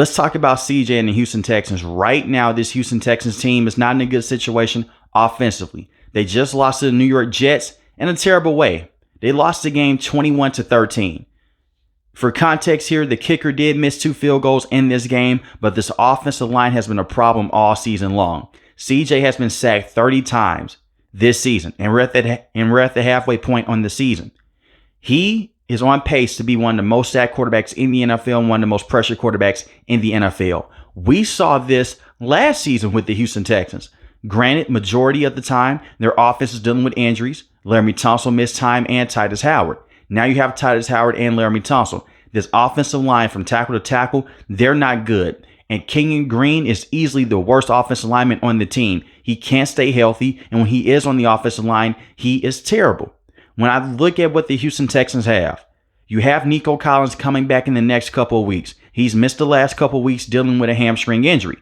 Let's talk about CJ and the Houston Texans. Right now, this Houston Texans team is not in a good situation offensively. They just lost to the New York Jets in a terrible way. They lost the game 21-13. For context here, the kicker did miss 2 field goals in this game, but this offensive line has been a problem all season long. CJ has been sacked 30 times this season, and we're at the halfway point on the season. He is on pace to be one of the most sacked quarterbacks in the NFL and one of the most pressured quarterbacks in the NFL. We saw this last season with the Houston Texans. Granted, majority of the time, their offense is dealing with injuries. Laramie Tunsil missed time and Titus Howard. Now you have Titus Howard and Laramie Tunsil. This offensive line from tackle to tackle, they're not good. And Kenyon Green is easily the worst offensive lineman on the team. He can't stay healthy, and when he is on the offensive line, he is terrible. When I look at what the Houston Texans have, you have Nico Collins coming back in the next couple of weeks. He's missed the last couple of weeks dealing with a hamstring injury.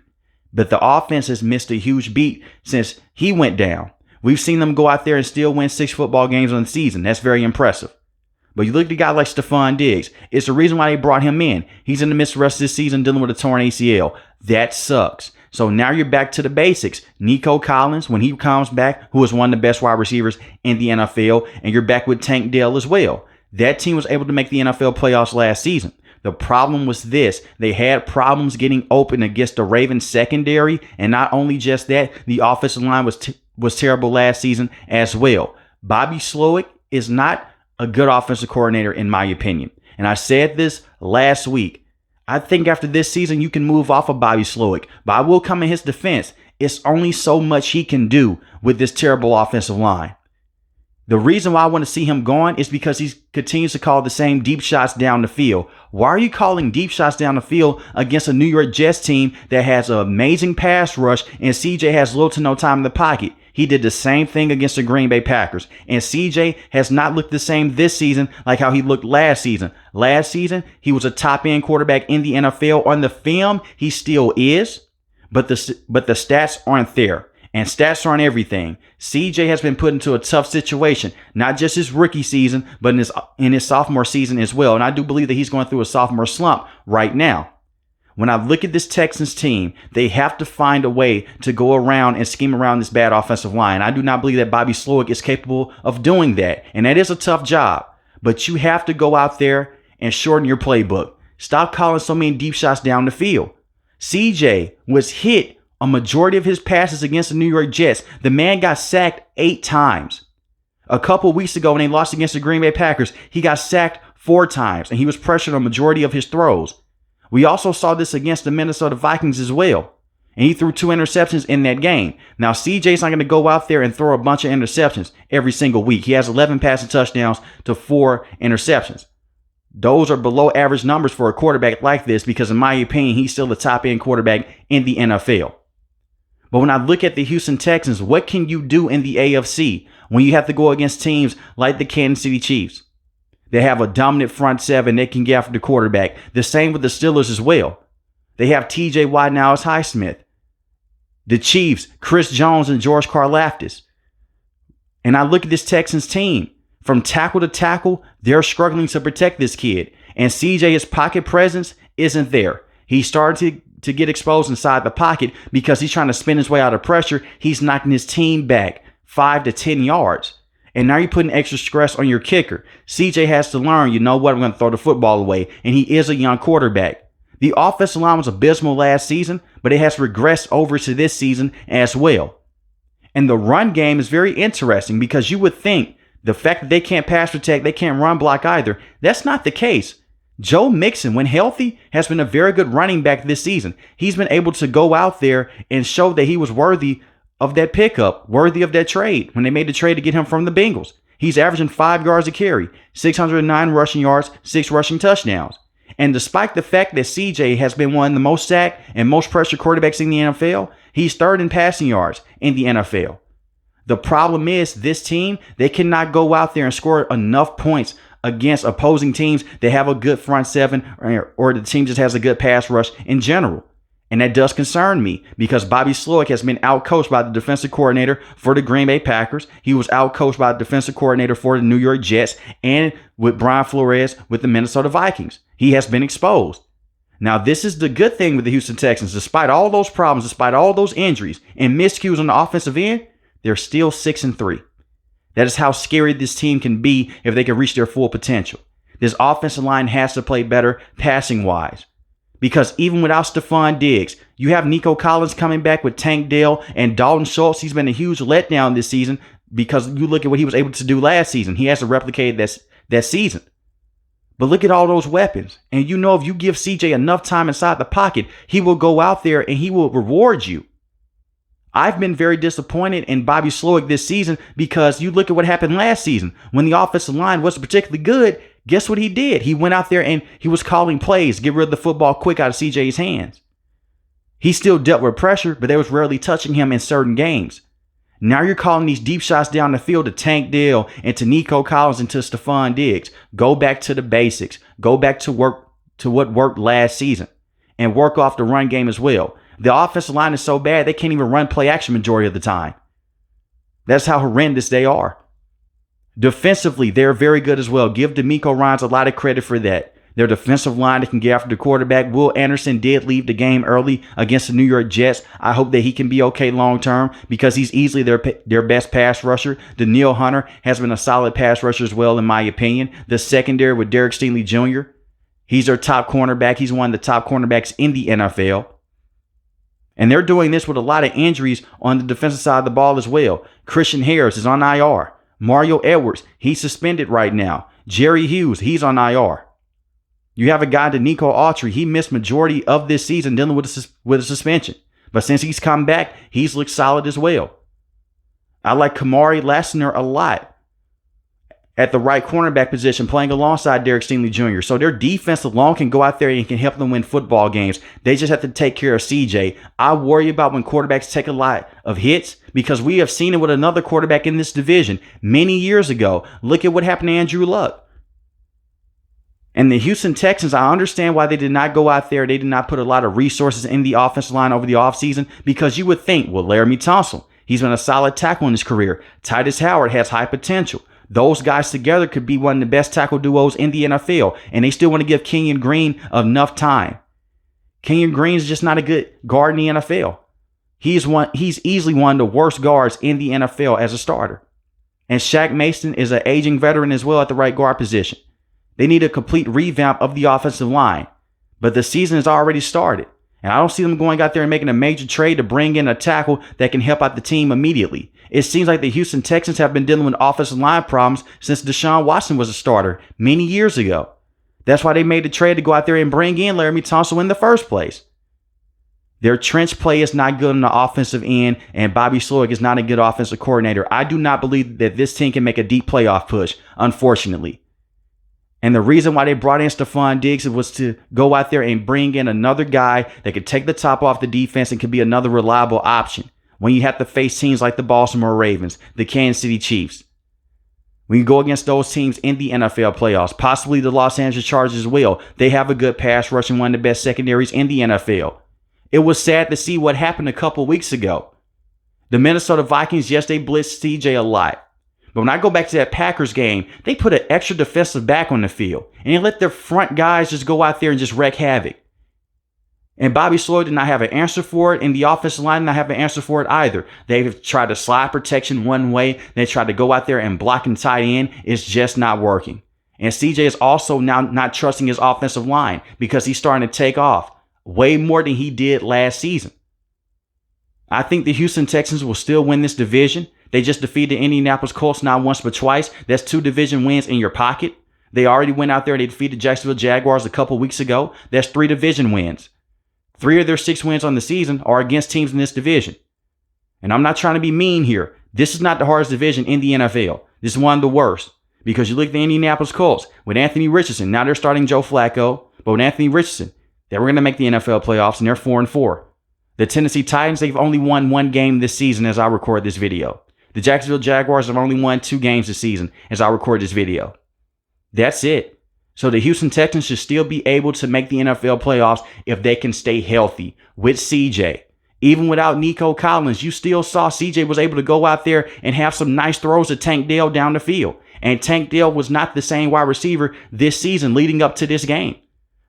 But the offense has missed a huge beat since he went down. We've seen them go out there and still win 6 football games on the season. That's very impressive. But you look at a guy like Stephon Diggs. It's the reason why they brought him in. He's in the midst of the rest of this season dealing with a torn ACL. That sucks. So now you're back to the basics. Nico Collins, when he comes back, who is one of the best wide receivers in the NFL, and you're back with Tank Dell as well. That team was able to make the NFL playoffs last season. The problem was this. They had problems getting open against the Ravens secondary, and not only just that, the offensive line was terrible last season as well. Bobby Slowick is not a good offensive coordinator, in my opinion. And I said this last week. I think after this season, you can move off of Bobby Slowick. But I will come in his defense. It's only so much he can do with this terrible offensive line. The reason why I want to see him gone is because he continues to call the same deep shots down the field. Why are you calling deep shots down the field against a New York Jets team that has an amazing pass rush and CJ has little to no time in the pocket? He did the same thing against the Green Bay Packers. And CJ has not looked the same this season like how he looked last season. Last season, he was a top-end quarterback in the NFL. On the film, he still is, but the stats aren't there. And stats aren't everything. CJ has been put into a tough situation, not just his rookie season, but in his sophomore season as well. And I do believe that he's going through a sophomore slump right now. When I look at this Texans team, they have to find a way to go around and scheme around this bad offensive line. I do not believe that Bobby Slowick is capable of doing that. And that is a tough job. But you have to go out there and shorten your playbook. Stop calling so many deep shots down the field. CJ was hit a majority of his passes against the New York Jets. The man got sacked 8 times. A couple weeks ago when they lost against the Green Bay Packers, he got sacked 4 times and he was pressured on a majority of his throws. We also saw this against the Minnesota Vikings as well. And he threw 2 interceptions in that game. Now, CJ's not going to go out there and throw a bunch of interceptions every single week. He has 11 passing touchdowns to 4 interceptions. Those are below average numbers for a quarterback like this because, in my opinion, he's still the top-end quarterback in the NFL. But when I look at the Houston Texans, what can you do in the AFC when you have to go against teams like the Kansas City Chiefs? They have a dominant front seven. They can get after the quarterback. The same with the Steelers as well. They have TJ Watt now as Highsmith. The Chiefs, Chris Jones and George Karlaftis. And I look at this Texans team. From tackle to tackle, they're struggling to protect this kid. And CJ's pocket presence isn't there. He started to get exposed inside the pocket because he's trying to spin his way out of pressure. He's knocking his team back 5 to 10 yards. And now you're putting extra stress on your kicker. CJ has to learn, you know what, I'm going to throw the football away. And he is a young quarterback. The offensive line was abysmal last season, but it has regressed over to this season as well. And the run game is very interesting because you would think the fact that they can't pass protect, they can't run block either. That's not the case. Joe Mixon, when healthy, has been a very good running back this season. He's been able to go out there and show that he was worthy of that pickup, worthy of that trade when they made the trade to get him from the Bengals. He's averaging 5 yards a carry, 609 rushing yards, 6 rushing touchdowns. And despite the fact that CJ has been one of the most sacked and most pressured quarterbacks in the NFL, he's 3rd in passing yards in the NFL. The problem is this team, they cannot go out there and score enough points against opposing teams that have a good front seven or the team just has a good pass rush in general. And that does concern me because Bobby Slowick has been outcoached by the defensive coordinator for the Green Bay Packers. He was outcoached by the defensive coordinator for the New York Jets and with Brian Flores with the Minnesota Vikings. He has been exposed. Now, this is the good thing with the Houston Texans. Despite all those problems, despite all those injuries and miscues on the offensive end, they're still 6-3. That is how scary this team can be if they can reach their full potential. This offensive line has to play better passing-wise. Because even without Stephon Diggs, you have Nico Collins coming back with Tank Dell and Dalton Schultz. He's been a huge letdown this season because you look at what he was able to do last season. He has to replicate that season. But look at all those weapons. And you know if you give CJ enough time inside the pocket, he will go out there and he will reward you. I've been very disappointed in Bobby Slowick this season because you look at what happened last season. When the offensive line wasn't particularly good, guess what he did? He went out there and he was calling plays, get rid of the football quick out of CJ's hands. He still dealt with pressure, but they was rarely touching him in certain games. Now you're calling these deep shots down the field to Tank Dell and to Nico Collins and to Stephon Diggs. Go back to the basics. Go back to what worked last season and work off the run game as well. The offensive line is so bad they can't even run play action majority of the time. That's how horrendous they are. Defensively, they're very good as well. Give DeMeco Ryans a lot of credit for that. Their defensive line that can get after the quarterback. Will Anderson did leave the game early against the New York Jets. I hope that he can be okay long term because he's easily their best pass rusher. Danielle Hunter has been a solid pass rusher as well, in my opinion. The secondary with Derek Stingley Jr., he's their top cornerback. He's one of the top cornerbacks in the NFL. And they're doing this with a lot of injuries on the defensive side of the ball as well. Christian Harris is on IR. Mario Edwards, he's suspended right now. Jerry Hughes, he's on IR. You have a guy, Danico Autry. He missed majority of this season dealing with a suspension. But since he's come back, he's looked solid as well. I like Kamari Lassiter a lot at the right cornerback position, playing alongside Derek Stingley Jr. So their defense alone can go out there and can help them win football games. They just have to take care of CJ. I worry about when quarterbacks take a lot of hits because we have seen it with another quarterback in this division many years ago. Look at what happened to Andrew Luck. And the Houston Texans, I understand why they did not go out there. They did not put a lot of resources in the offensive line over the offseason because you would think, well, Laramie Tunsil, he's been a solid tackle in his career. Titus Howard has high potential. Those guys together could be one of the best tackle duos in the NFL, and they still want to give Kenyon Green enough time. Kenyon Green is just not a good guard in the NFL. He's easily one of the worst guards in the NFL as a starter. And Shaq Mason is an aging veteran as well at the right guard position. They need a complete revamp of the offensive line, but the season has already started. And I don't see them going out there and making a major trade to bring in a tackle that can help out the team immediately. It seems like the Houston Texans have been dealing with offensive line problems since Deshaun Watson was a starter many years ago. That's why they made the trade to go out there and bring in Laramie Tunsil in the first place. Their trench play is not good on the offensive end, and Bobby Slowick is not a good offensive coordinator. I do not believe that this team can make a deep playoff push, unfortunately. And the reason why they brought in Stephon Diggs was to go out there and bring in another guy that could take the top off the defense and could be another reliable option when you have to face teams like the Baltimore Ravens, the Kansas City Chiefs. When you go against those teams in the NFL playoffs, possibly the Los Angeles Chargers as well, they have a good pass rush and one of the best secondaries in the NFL. It was sad to see what happened a couple weeks ago. The Minnesota Vikings, yes, they blitzed CJ a lot. But when I go back to that Packers game, they put an extra defensive back on the field. And they let their front guys just go out there and just wreak havoc. And Bobby Slowick did not have an answer for it. And the offensive line did not have an answer for it either. They've tried to slide protection one way. They tried to go out there and block and tight end. It's just not working. And CJ is also now not trusting his offensive line because he's starting to take off way more than he did last season. I think the Houston Texans will still win this division. They just defeated the Indianapolis Colts not once but twice. That's 2 division wins in your pocket. They already went out there and they defeated Jacksonville Jaguars a couple weeks ago. That's 3 division wins. 3 of their 6 wins on the season are against teams in this division. And I'm not trying to be mean here. This is not the hardest division in the NFL. This is one of the worst. Because you look at the Indianapolis Colts with Anthony Richardson. Now they're starting Joe Flacco. But with Anthony Richardson, they were going to make the NFL playoffs and they're 4-4. The Tennessee Titans, they've only won 1 game this season as I record this video. The Jacksonville Jaguars have only won 2 games this season as I record this video. That's it. So the Houston Texans should still be able to make the NFL playoffs if they can stay healthy with CJ. Even without Nico Collins, you still saw CJ was able to go out there and have some nice throws to Tank Dell down the field. And Tank Dell was not the same wide receiver this season leading up to this game.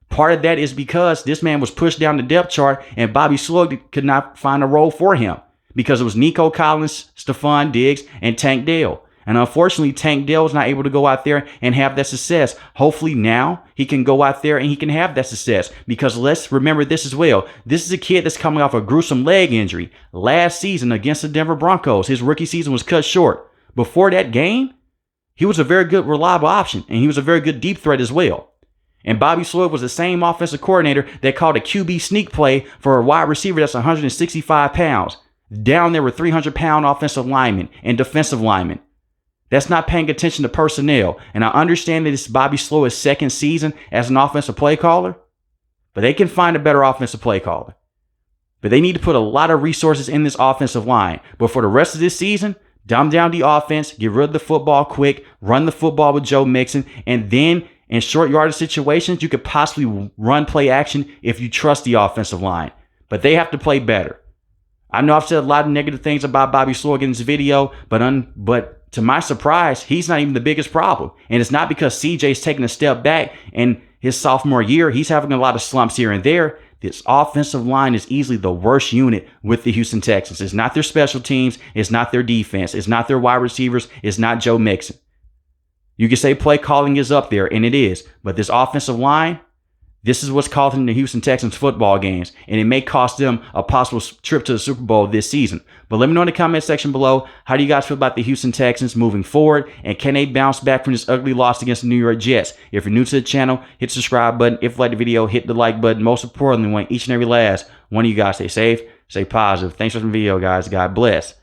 Part of that is because this man was pushed down the depth chart and Bobby Sloyd could not find a role for him because it was Nico Collins, Stephon Diggs, and Tank Dell. And unfortunately, Tank Dell was not able to go out there and have that success. Hopefully now he can go out there and he can have that success, because let's remember this as well. This is a kid that's coming off a gruesome leg injury last season against the Denver Broncos. His rookie season was cut short. Before that game, he was a very good, reliable option, and he was a very good deep threat as well. And Bobby Sloyd was the same offensive coordinator that called a QB sneak play for a wide receiver that's 165 pounds. Down there were 300-pound offensive linemen and defensive linemen. That's not paying attention to personnel. And I understand that it's Bobby Sloyd's second season as an offensive play caller, but they can find a better offensive play caller. But they need to put a lot of resources in this offensive line. But for the rest of this season, dumb down the offense, get rid of the football quick, run the football with Joe Mixon, and then in short yardage situations, you could possibly run play action if you trust the offensive line. But they have to play better. I know I've said a lot of negative things about Bobby Sloyd in this video, but to my surprise, he's not even the biggest problem. And it's not because CJ's taking a step back in his sophomore year. He's having a lot of slumps here and there. This offensive line is easily the worst unit with the Houston Texans. It's not their special teams. It's not their defense. It's not their wide receivers. It's not Joe Mixon. You can say play calling is up there, and it is. But this offensive line, this is what's costing the Houston Texans football games, and it may cost them a possible trip to the Super Bowl this season. But let me know in the comment section below, how do you guys feel about the Houston Texans moving forward, and can they bounce back from this ugly loss against the New York Jets? If you're new to the channel, hit the subscribe button. If you like the video, hit the like button. Most importantly, I want each and every last one of you guys stay safe, stay positive. Thanks for the video, guys. God bless.